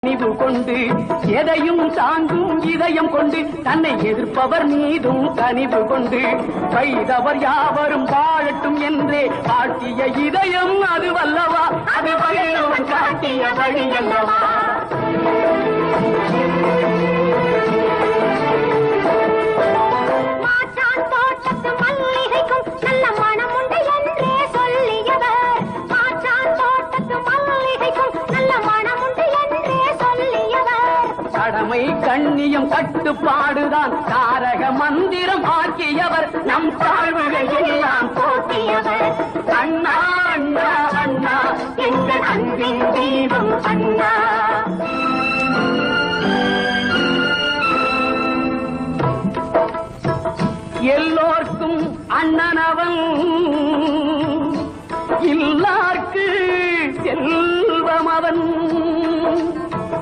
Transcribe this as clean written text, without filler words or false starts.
நினைவு கொண்டு எதையும் தாங்கும் இதயம் கொண்டு தன்னை எதிர்ப்பவர் மீதும் கனிவு கொண்டு வைதவர் யாவரும் வாழட்டும் என்றே காட்டிய இதயம் அது வல்லவா, அது வள்ளுவன் காட்டிய வழி அல்லவா. கடமை கண்ணியம் கட்டுப்பாடுதான் தாரக மந்திரம் ஆக்கியவர், நம் தாழ்வுகள் எல்லாம் போக்கியவர். அண்ணா அண்ணா அண்ணா எங்கள் அன்பின் தீபம் அண்ணா.